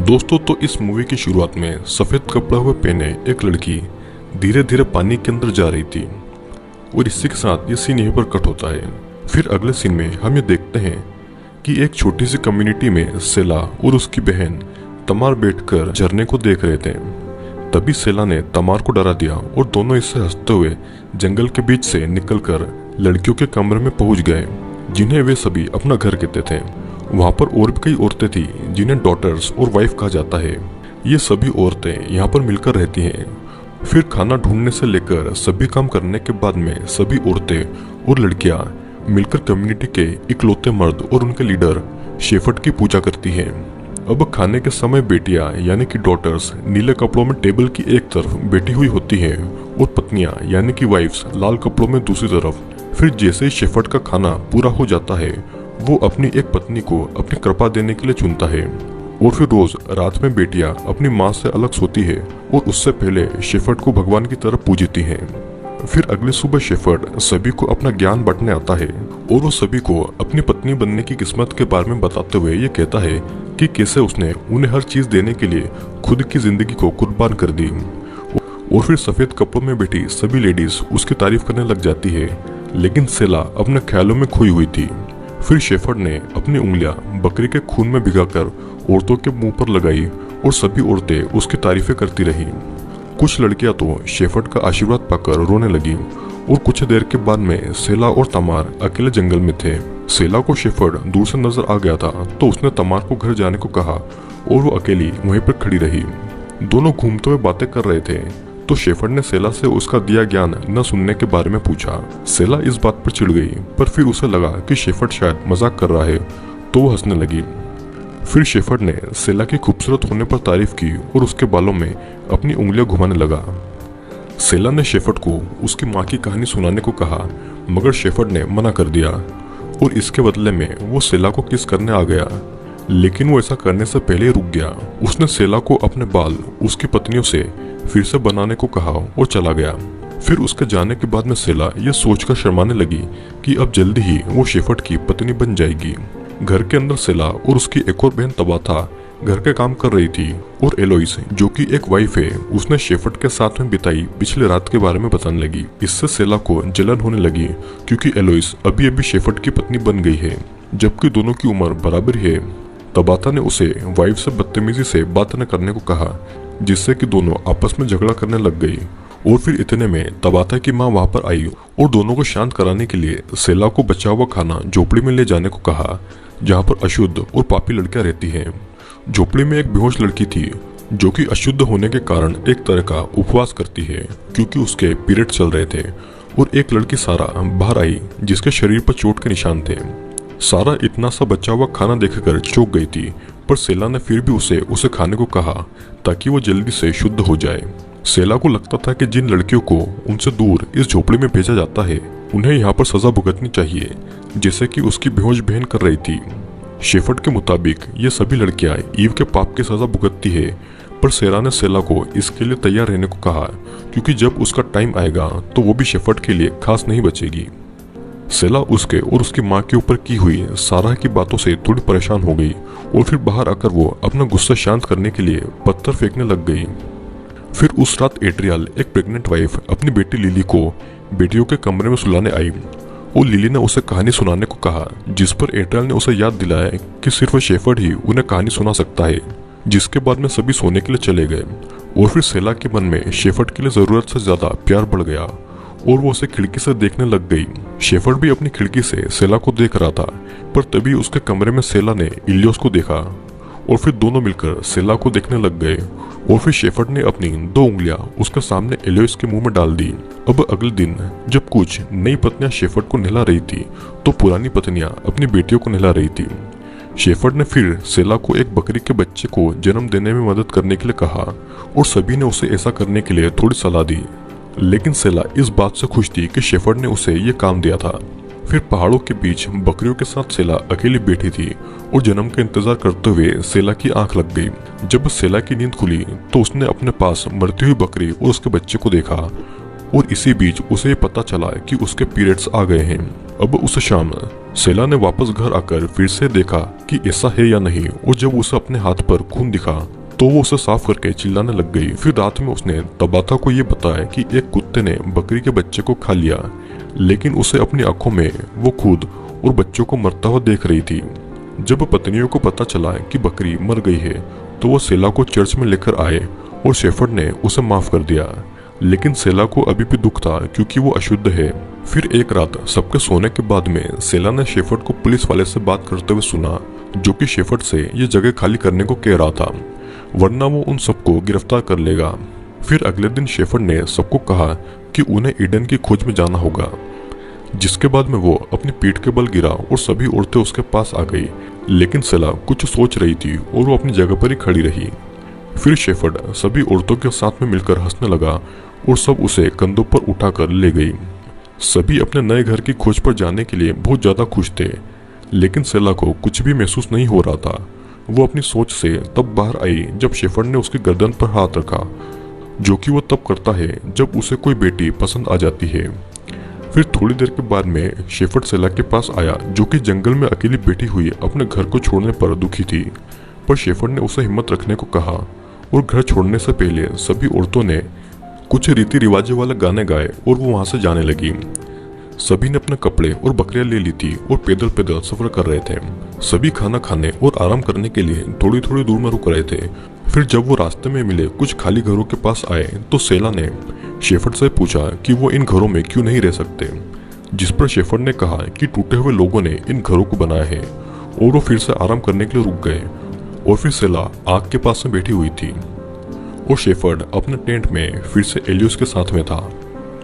दोस्तों, तो इस मूवी की शुरुआत में सफेद कपड़ा हुए पहने एक लड़की धीरे धीरे पानी के अंदर जा रही थी और इसी के साथ ये सीन यहीं पर कट होता है। फिर अगले सीन में हम ये देखते हैं कि एक छोटी सी कम्युनिटी में सेला और उसकी बहन तमार बैठकर झरने को देख रहे थे। तभी सेला ने तमार को डरा दिया और दोनों इससे हंसते हुए जंगल के बीच से निकलकर लड़कियों के कमरे में पहुंच गए, जिन्हें वे सभी अपना घर कहते थे। वहाँ पर और भी कई औरतें थी जिन्हें डॉटर्स और वाइफ कहा जाता है। ये सभी औरतें यहाँ पर मिलकर रहती हैं। फिर खाना ढूंढने से लेकर सभी काम करने के बाद में सभी औरतें और लड़कियाँ मिलकर कम्युनिटी के इकलौते मर्द और उनके लीडर शेफर्ड की पूजा करती हैं। अब खाने के समय बेटियां यानी कि डॉटर्स नीले कपड़ों में टेबल की एक तरफ बैठी हुई होती हैं और पत्नियां यानी कि वाइफ्स लाल कपड़ों में दूसरी तरफ। फिर जैसे ही शेफर्ड का खाना पूरा हो जाता है, वो अपनी एक पत्नी को अपनी कृपा देने के लिए चुनता है और फिर रोज रात में बेटियां अपनी माँ से अलग सोती है और उससे पहले शेफर्ड को भगवान की तरफ पूजती हैं। फिर अगली सुबह शेफर्ड सभी को अपना ज्ञान बांटने आता है और वो सभी को अपनी पत्नी बनने की किस्मत के बारे में बताते हुए ये कहता है कि कैसे उसने उन्हें हर चीज देने के लिए खुद की जिंदगी को कुर्बान कर दी। और फिर सफेद कपड़ों में बैठी सभी लेडीज उसकी तारीफ करने लग जाती है, लेकिन सेला अपने ख्यालों में खोई हुई थी। फिर शेफर्ड ने अपनी उंगलियां बकरी के खून में भिगाकर औरतों के मुंह पर लगाई और सभी औरतें उसकी तारीफें करती रही। कुछ लड़कियां तो शेफर्ड का आशीर्वाद पाकर रोने लगी और कुछ देर के बाद में सेला और तमार अकेले जंगल में थे। सेला को शेफर्ड दूर से नजर आ गया था तो उसने तमार को घर जाने को कहा और वो अकेली वहीं पर खड़ी रही। दोनों घूमते हुए बातें कर रहे थे तो शेफर्ड ने सेला से उसका दिया ज्ञान न सुनने के बारे में पूछा। सेला इस बात पर चिढ़ गई, पर फिर उसे लगा कि शेफर्ड शायद मजाक कर रहा है तो वो हंसने लगी। फिर शेफर्ड ने सेला की खूबसूरत होने पर तारीफ की और उसके बालों में अपनी उंगलियां घुमाने लगा। सेला ने शेफर्ड को उसकी माँ की कहानी सुनाने को कहा, मगर शेफर्ड ने मना कर दिया और इसके बदले में वो सेला को किस करने आ गया। लेकिन वो ऐसा करने से पहले रुक गया। उसने सेला को अपने बाल उसकी पत्नियों से फिर से बनाने को कहा और चला गया। फिर उसके जाने के बाद में सेला यह सोचकर शर्माने लगी कि अब जल्दी ही वो शेफर्ड की पत्नी बन जाएगी। घर के अंदर सेला और उसकी एक और बहन तबाथा घर के काम कर रही थी और एलोइस, जो कि एक वाइफ है, उसने शेफर्ड के साथ में बिताई पिछले रात के बारे में बताने लगी। इससे सेला को जलन होने लगी क्योंकि एलोइस अभी अभी शेफर्ड की पत्नी बन गई है, जबकि दोनों की उम्र बराबर है। तबाथा ने उसे वाइफ से बदतमीजी से बात न करने को कहा, जिससे कि दोनों आपस में झगड़ा करने लग गई। और फिर इतने में तबाथा की माँ वहां पर आई और दोनों को शांत कराने के लिए सेला को बचा हुआ खाना झोपड़ी में ले जाने को कहा, जहाँ पर अशुद्ध और पापी लड़कियां रहती हैं। झोपड़ी में एक बेहोश लड़की थी जो कि अशुद्ध होने के कारण एक तरह का उपवास करती है क्योंकि उसके पीरियड चल रहे थे। और एक लड़की सारा बाहर आई जिसके शरीर पर चोट के निशान थे। सारा इतना सा बचा हुआ खाना देखकर चौंक गई थी, पर सेला ने फिर भी उसे खाने को कहा ताकि वो जल्दी से शुद्ध हो जाए। सेला को लगता था कि जिन लड़कियों को उनसे दूर इस झोपड़ी में भेजा जाता है उन्हें यहाँ पर सजा भुगतनी चाहिए, जैसे कि उसकी बेहोश बहन कर रही थी। शेफर्ड के मुताबिक ये सभी लड़कियां ईव के पाप की सजा भुगतती है, पर सेला ने सेला को इसके लिए तैयार रहने को कहा क्योंकि जब उसका टाइम आएगा तो वो भी शेफर्ड के लिए खास नहीं बचेगी। सेला उसके और उसकी माँ के ऊपर की हुई सारा की बातों से थोड़ी परेशान हो गई और फिर बाहर आकर वो अपना गुस्सा शांत करने के लिए पत्थर फेंकने लग गई। फिर उस रात एड्रियल, एक प्रेग्नेंट वाइफ, अपनी बेटी लिली को बेटियों के कमरे में सुलाने आई और लिली ने उसे कहानी सुनाने को कहा, जिस पर एड्रियल ने उसे याद दिलाया कि सिर्फ शेफर्ड ही उन्हें कहानी सुना सकता है। जिसके बाद में सभी सोने के लिए चले गए और फिर सेला के मन में शेफर्ड के लिए जरूरत से ज्यादा प्यार बढ़ गया और वो उसे खिड़की से देखने लग गई। शेफर्ड भी अपनी खिड़की से सेला को देख रहा था, पर तभी उसके कमरे में सेला ने इलियोस को देखा और फिर दोनों मिलकर सेला को देखने लग गए। और फिर शेफर्ड ने अपनी 2 उंगलियां उसके सामने एलियोस के मुंह में डाल दी। अब अगले दिन जब कुछ नई पत्नियां शेफर्ड को नहला रही थी तो पुरानी पत्नियां अपनी बेटियों को नहला रही थी। शेफर्ड ने फिर सेला को एक बकरी के बच्चे को जन्म देने में मदद करने के लिए कहा और सभी ने उसे ऐसा करने के लिए थोड़ी सलाह दी, लेकिन सेला इस बात से खुश थी कि शेफर्ड ने उसे ये काम दिया था। फिर पहाड़ों के बीच बकरियों के साथ सेला अकेली बैठी थी और जन्म का इंतजार करते हुए सेला की आंख लग गई। जब सेला की नींद खुली तो उसने अपने पास मरती हुई बकरी और उसके बच्चे को देखा और इसी बीच उसे पता चला कि उसके पीरियड्स आ गए हैं। अब उस शाम सेला ने वापस घर आकर फिर से देखा कि ऐसा है या नहीं, और जब उसे अपने हाथ पर खून दिखा तो वो उसे साफ करके चिल्लाने लग गई। फिर रात में उसने तबाता को ये बताया कि एक कुत्ते ने बकरी के बच्चे को खा लिया, लेकिन उसे अपनी आंखों में वो खुद और बच्चों को मरता हुआ देख रही थी। जब पत्नियों को पता चला कि बकरी मर गई है तो वो सेला को चर्च में लेकर आए और शेफर्ड ने उसे माफ कर दिया, लेकिन सेला को अभी भी दुख था क्योंकि वो अशुद्ध है। फिर एक रात सबके सोने के बाद में सेला ने शेफर्ड को पुलिस वाले से बात करते हुए सुना, जो कि शेफर्ड से ये जगह खाली करने को कह रहा था, वरना वो उन सबको गिरफ्तार कर लेगा। फिर अगले दिन शेफर्ड ने सबको कहा कि उन्हें ईडन की खोज में जाना होगा, जिसके बाद में वो अपनी पीठ के बल गिरा और सभी औरतें उसके पास आ गई, लेकिन सेला कुछ सोच रही थी और वो अपनी जगह पर ही खड़ी रही। फिर शेफर्ड सभी औरतों के साथ में मिलकर हंसने लगा और सब उसे कंधों पर उठाकर ले गई। सभी अपने नए घर की खोज पर जाने के लिए बहुत ज्यादा खुश थे, लेकिन सेला को कुछ भी महसूस नहीं हो रहा था। वो अपनी सोच से तब बाहर आई जब शेफर्ड ने उसकी गर्दन पर हाथ रखा, जो कि वो तब करता है जब उसे कोई बेटी पसंद आ जाती है। फिर थोड़ी देर के बाद में शेफर्ड सेला के पास आया, जो कि जंगल में अकेली बैठी हुई अपने घर को छोड़ने पर दुखी थी, पर शेफर्ड ने उसे हिम्मत रखने को कहा और घर छोड़ने से पहले सभी औरतों ने कुछ रीति रिवाजों वाले गाने गाए और वो वहां से जाने लगी। सभी ने अपने कपड़े और बकरियां ले ली थी और पैदल पैदल सफर कर रहे थे। सभी खाना खाने और आराम करने के लिए थोड़ी थोड़ी दूर में रुक रहे थे। फिर जब वो रास्ते में मिले कुछ खाली घरों के पास आए तो सेला ने शेफर्ड से पूछा कि वो इन घरों में क्यों नहीं रह सकते, जिस पर शेफर्ड ने कहा कि टूटे हुए लोगों ने इन घरों को बनाया है, और वो फिर से आराम करने के लिए रुक गए। और फिर सेला आग के पास में बैठी हुई थी और शेफर्ड अपने टेंट में फिर से एलियस के साथ में था।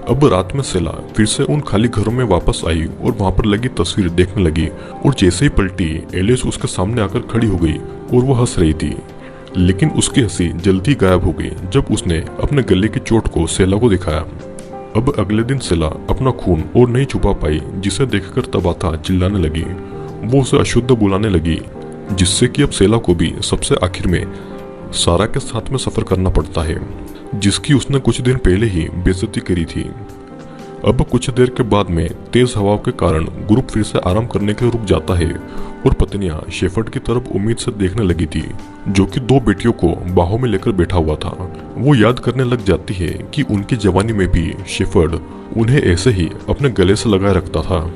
अब रात में सेला फिर से उन खाली घरों में वापस आई और वहां पर लगी तस्वीर देखने लगी, और जैसे ही पलटी एलियस उसके सामने आकर खड़ी हो गई और वो हंस रही थी, लेकिन उसकी हंसी जल्दी गायब हो गई जब उसने अपने गले की चोट को सेला को दिखाया। अब अगले दिन सेला अपना खून और नहीं छुपा पाई, जिसे देखकर तबाता चिल्लाने लगी। वो उसे अशुद्ध बुलाने लगी, जिससे कि अब सेला को भी सबसे आखिर में सारा के साथ में सफर करना पड़ता है, जिसकी उसने कुछ दिन पहले ही बेइज्जती करी थी। अब कुछ देर के बाद में तेज हवाओं के कारण ग्रुप फिर से आराम करने के लिए रुक जाता है और पत्नियां शेफर्ड की तरफ उम्मीद से देखने लगी थी, जो कि दो बेटियों को बाहों में लेकर बैठा हुआ था। वो याद करने लग जाती है कि उनकी जवानी में भी शेफर्ड उन्हें ऐसे ही अपने गले से लगाए रखता था।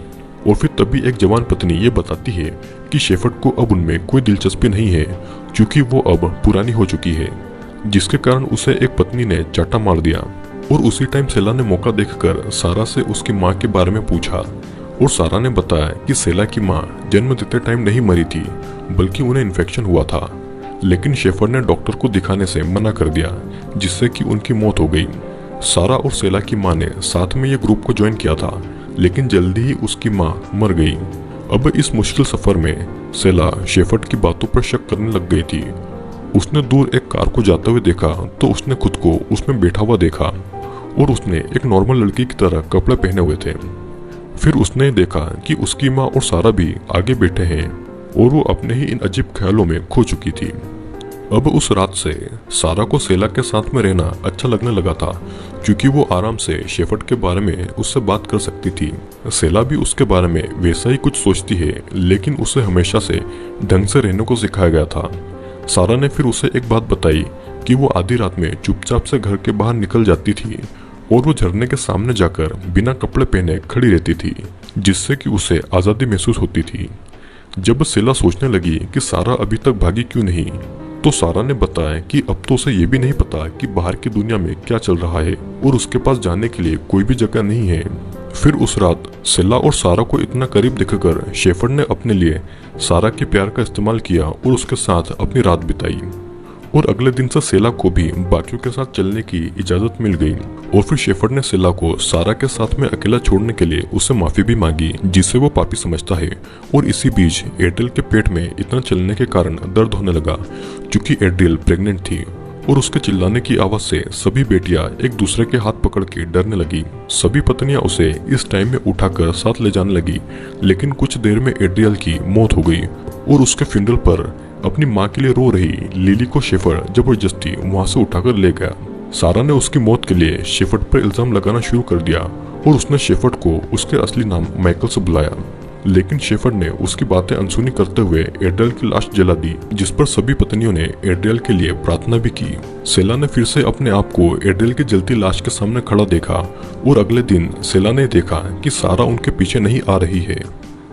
और फिर तभी एक जवान पत्नी ये बताती है कि शेफर्ड को अब उनमें कोई दिलचस्पी नहीं है, क्योंकि वो अब पुरानी हो चुकी है, जिसके कारण उसे एक पत्नी ने चाटा मार दिया। और उसी टाइम सेला ने मौका देखकर सारा से उसकी माँ के बारे में पूछा, और सारा ने बताया कि सेला की माँ जन्म देते टाइम नहीं मरी थी, बल्कि उन्हें इन्फेक्शन हुआ था, लेकिन शेफर्ड ने डॉक्टर को दिखाने से मना कर दिया, जिससे कि उनकी मौत हो गई। सारा और सेला की माँ ने साथ में ये ग्रुप को ज्वाइन किया था, लेकिन जल्दी ही उसकी माँ मर गई। अब इस मुश्किल सफर में सेला शेफर्ड की बातों पर शक करने लग गई थी। उसने दूर एक कार को जाते हुए देखा तो उसने खुद को उसमें बैठा हुआ देखा, और उसने एक नॉर्मल लड़की की तरह कपड़े पहने हुए थे। फिर उसने देखा कि उसकी माँ और सारा भी आगे बैठे हैं, और वो अपने ही इन अजीब ख्यालों में खो चुकी थी। अब उस रात से सारा को सेला के साथ में रहना अच्छा लगने लगा था, क्योंकि वो आराम से शेफर्ड के बारे में उससे बात कर सकती थी। सेला भी उसके बारे में वैसा ही कुछ सोचती है, लेकिन उसे हमेशा से ढंग से रहने को सिखाया गया था। सारा ने फिर उसे एक बात बताई कि वो आधी रात में चुपचाप से घर के बाहर निकल जाती थी और वो झरने के सामने जाकर बिना कपड़े पहने खड़ी रहती थी, जिससे कि उसे आज़ादी महसूस होती थी। जब सेला सोचने लगी कि सारा अभी तक भागी क्यों नहीं, तो सारा ने बताया कि अब तो उसे ये भी नहीं पता कि बाहर की दुनिया में क्या चल रहा है और उसके पास जाने के लिए कोई भी जगह नहीं है। फिर उस रात सेला और सारा को इतना करीब देखकर शेफर्ड ने अपने लिए सारा के प्यार का इस्तेमाल किया और उसके साथ अपनी रात बिताई। और अगले दिन से सेला को भी बाकियों के साथ चलने की इजाजत मिल गई, और फिर शेफर्ड ने सेला को सारा के साथ में अकेला छोड़ने के लिए उससे माफी भी मांगी, जिसे वो पापी समझता है। और इसी बीच एड्रियल के पेट में इतना चलने के कारण दर्द होने लगा, क्योंकि एड्रियल प्रेग्नेंट थी, और उसके चिल्लाने की आवाज से सभी बेटियां एक दूसरे के हाथ पकड़ के डरने लगी। सभी पत्नियां उसे इस टाइम में उठाकर साथ ले जाने लगी, लेकिन कुछ देर में एड्रियल की मौत हो गई, और उसके फ्यूनरल पर अपनी माँ के लिए रो रही लिली को शेफर्ड जबरदस्ती वहां से उठाकर ले गया। सारा ने उसकी मौत के लिए शेफर्ड पर इल्जाम लगाना शुरू कर दिया, और उसने शेफर्ड को उसके असली नाम माइकल से बुलाया। लेकिन शेफर्ड ने उसकी बातें अनसुनी करते हुए एड्रियल की लाश जला दी, जिस पर सभी पत्नियों ने एड्रियल के लिए प्रार्थना भी की। सेला ने फिर से अपने आप को एड्रियल की जलती लाश के सामने खड़ा देखा और अगले दिन सेला ने देखा कि सारा उनके पीछे नहीं आ रही है।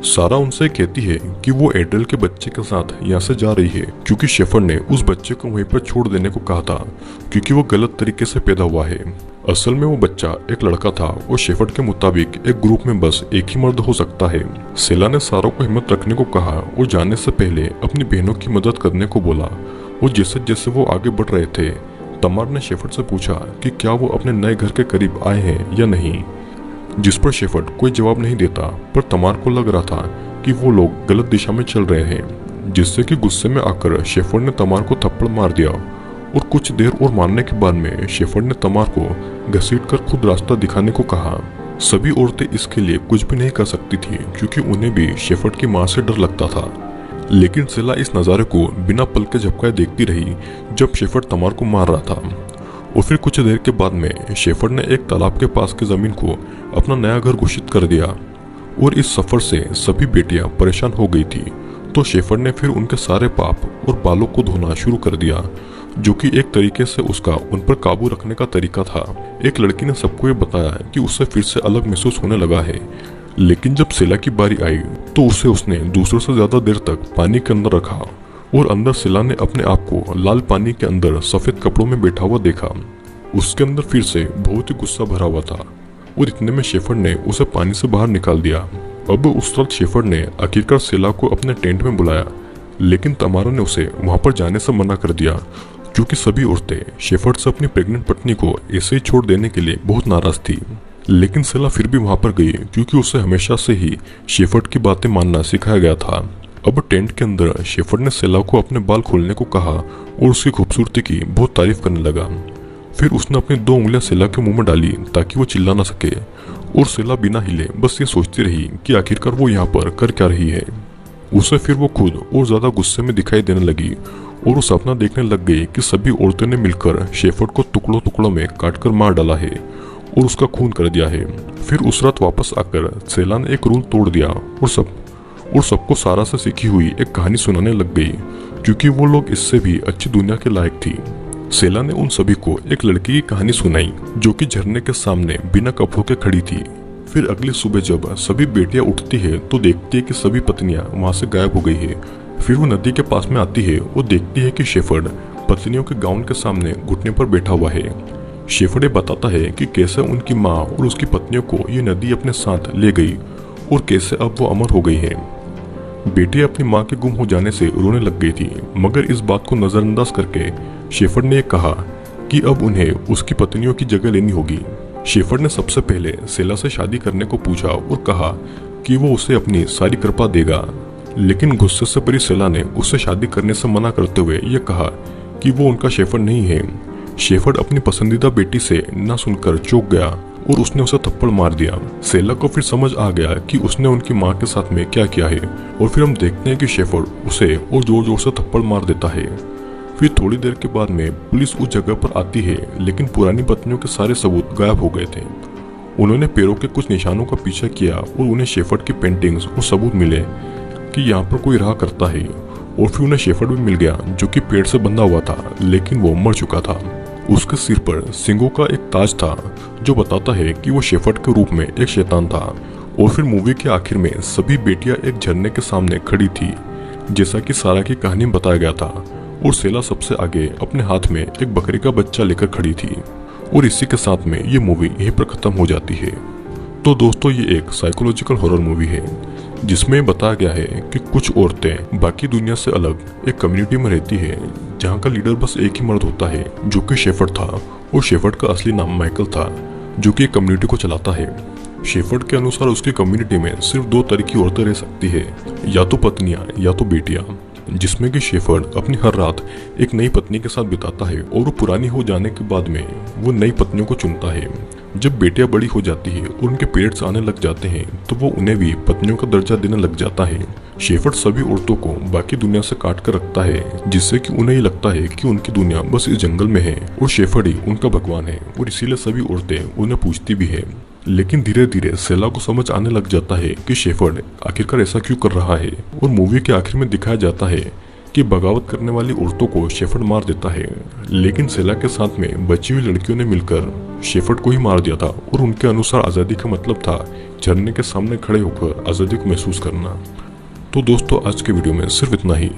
सारा उनसे कहती है कि वो एड्रियल के बच्चे के साथ यहाँ से जा रही है क्योंकि शेफर्ड ने उस बच्चे को वहीं पर छोड़ देने को कहा था क्योंकि वो गलत तरीके से पैदा हुआ है। असल में वो बच्चा एक लड़का था और शेफर्ड के मुताबिक एक ग्रुप में बस एक ही मर्द हो सकता है। सेला ने सारा को हिम्मत रखने को कहा और जाने से पहले अपनी बहनों की मदद करने को बोला। और जैसे जैसे वो आगे बढ़ रहे थे, तमार ने शेफर्ड से पूछा कि क्या वो अपने नए घर के करीब आए हैं या नहीं, जिस पर शेफर्ड कोई जवाब नहीं देता। पर तमार को लग रहा था कि वो लोग गलत दिशा में चल रहे हैं, जिससे कि गुस्से में आकर शेफर्ड ने तमार को थप्पड़ मार दिया। और कुछ देर और मारने के बाद में शेफर्ड ने तमार को घसीटकर खुद रास्ता दिखाने को कहा। सभी औरतें इसके लिए कुछ भी नहीं कर सकती थी क्योंकि उन्हें भी शेफर्ड की मां से डर लगता था। लेकिन सेला इस नज़ारे को बिना पल के झपकाए देखती रही जब शेफर्ड तमार को मार रहा था। और फिर कुछ देर के बाद में शेफर्ड ने एक तालाब के पास की जमीन को अपना नया घर घोषित कर दिया। और इस सफर से सभी बेटियां परेशान हो गई थी, तो शेफर्ड ने फिर उनके सारे पाप और बालों को धोना शुरू कर दिया, जो कि एक तरीके से उसका उन पर काबू रखने का तरीका था। एक लड़की ने सबको ये बताया कि उससे फिर से अलग महसूस होने लगा है। लेकिन जब सेला की बारी आई तो उसने दूसरों से ज्यादा देर तक पानी के अंदर रखा और अंदर सेला ने अपने आप को लाल पानी के अंदर सफेद कपड़ों में बैठा हुआ देखा। उसके अंदर फिर से बहुत ही गुस्सा भरा हुआ था और इतने में शेफर्ड ने उसे पानी से बाहर निकाल दिया। अब उस वक्त शेफर्ड ने आखिरकार सेला को अपने टेंट में बुलाया, लेकिन तमारा ने उसे वहां पर जाने से मना कर दिया क्योंकि सभी औरतें शेफर्ड से अपनी प्रेग्नेंट पत्नी को ऐसे ही छोड़ देने के लिए बहुत नाराज थी। लेकिन सेला फिर भी वहां पर गई क्योंकि उसे हमेशा से ही शेफर्ड की बातें मानना सिखाया गया था। अब टेंट के अंदर शेफर्ड ने सेला को अपने बाल खोलने को कहा और उसकी खूबसूरती की बहुत तारीफ करने लगा। फिर उसने अपनी 2 उंगलियां सेला के मुंह में डाली ताकि वो चिल्ला ना सके, और सेला बिना हिले बस ये सोचती रही कि आखिरकार वो यहाँ पर कर क्या रही है। उसे फिर वो खुद और ज्यादा गुस्से में दिखाई देने लगी और वो सपना देखने लग गई कि सभी औरतों ने मिलकर शेफर्ड को टुकड़ों टुकड़ों में काटकर मार डाला है और उसका खून कर दिया है। फिर उस रात वापस आकर सेला ने एक रूल तोड़ दिया और सबको सारा से सीखी हुई एक कहानी सुनाने लग गई क्योंकि वो लोग इससे भी अच्छी दुनिया के लायक थी। सेला ने उन सभी को एक लड़की की कहानी सुनाई जो कि झरने के सामने बिना कपड़ों के खड़ी थी। फिर अगली सुबह जब सभी बेटियां उठती है तो देखती है कि सभी पत्नियां वहां से गायब हो गई है। फिर वो नदी के पास में आती है और देखती है कि शेफर्ड पत्नियों के गाउन के सामने घुटने पर बैठा हुआ है। शेफर्ड बताता है कि कैसे उनकी माँ और उसकी पत्नियों को ये नदी अपने साथ ले गई और कैसे अब वो अमर हो गई है। बेटी अपनी माँ के गुम हो जाने से रोने लग गई थी, मगर इस बात को नजरअंदाज करके शेफर्ड ने कहा कि अब उन्हें उसकी पत्नियों की जगह लेनी होगी। शेफर्ड ने सबसे पहले सेला से शादी करने को पूछा और कहा कि वो उसे अपनी सारी कृपा देगा, लेकिन गुस्से से भरी सेला ने उससे शादी करने से मना करते हुए ये कहा कि वो उनका शेफर्ड नहीं है। शेफर्ड अपनी पसंदीदा बेटी से ना सुनकर चौंक गया और उसने उसे थप्पड़ मार दिया। सेला को फिर समझ आ गया कि उसने उनकी माँ के साथ में क्या किया है और फिर हम देखते हैं कि शेफर्ड उसे और जोर जोर से थप्पड़ मार देता है। फिर थोड़ी देर के बाद में पुलिस उस जगह पर आती है, लेकिन पुरानी पत्नियों के सारे सबूत गायब हो गए थे। उन्होंने पैरों के कुछ निशानों का पीछा किया और उन्हें शेफर्ड की पेंटिंग्स और सबूत मिले कि यहाँ पर कोई रहा करता है। और फिर उन्हें शेफर्ड भी मिल गया जो कि पेड़ से बंधा हुआ था, लेकिन वो मर चुका था। उसके सिर पर सिंगों का एक ताज था जो बताता है कि वो शेफर्ड के रूप में एक शैतान था। और फिर मूवी के आखिर में सभी बेटियां एक झरने के सामने खड़ी थी, जैसा कि सारा की कहानी में बताया गया था, और सेला सबसे आगे अपने हाथ में एक बकरी का बच्चा लेकर खड़ी थी। और इसी के साथ में ये मूवी यहीं पर खत्म हो जाती है। तो दोस्तों, ये एक साइकोलॉजिकल हॉरर मूवी है जिसमें बताया गया है कि कुछ औरतें बाकी दुनिया से अलग एक कम्युनिटी में रहती है जहाँ का लीडर बस एक ही मर्द होता है जो कि शेफर्ड था, और शेफर्ड का असली नाम माइकल था जो कि एक कम्युनिटी को चलाता है। शेफर्ड के अनुसार उसकी कम्युनिटी में सिर्फ 2 तरह की औरतें रह सकती है, या तो पत्नियां या तो बेटियां, जिसमें कि शेफर्ड अपनी हर रात एक नई पत्नी के साथ बिताता है और वो पुरानी हो जाने के बाद में वो नई पत्नियों को चुनता है। जब बेटियां बड़ी हो जाती है और उनके पीरियड्स आने लग जाते हैं तो वो उन्हें भी पत्नियों का दर्जा देने लग जाता है। शेफर्ड सभी औरतों को बाकी दुनिया से काट कर रखता है, जिससे कि उन्हें ही लगता है कि उनकी दुनिया बस इस जंगल में है और शेफर्ड ही उनका भगवान है, और इसीलिए सभी औरतें उन्हें पूछती भी है। लेकिन धीरे धीरे सेला को समझ आने लग जाता है कि शेफर्ड आखिरकार ऐसा क्यों कर रहा है, और मूवी के आखिर में दिखाया जाता है कि बगावत करने वाली औरतों को शेफर्ड मार देता है। लेकिन सेला के साथ में बची हुई लड़कियों ने मिलकर शेफर्ड को ही मार दिया था, और उनके अनुसार आज़ादी का मतलब था झरने के सामने खड़े होकर आज़ादी को महसूस करना। तो दोस्तों, आज के वीडियो में सिर्फ इतना ही।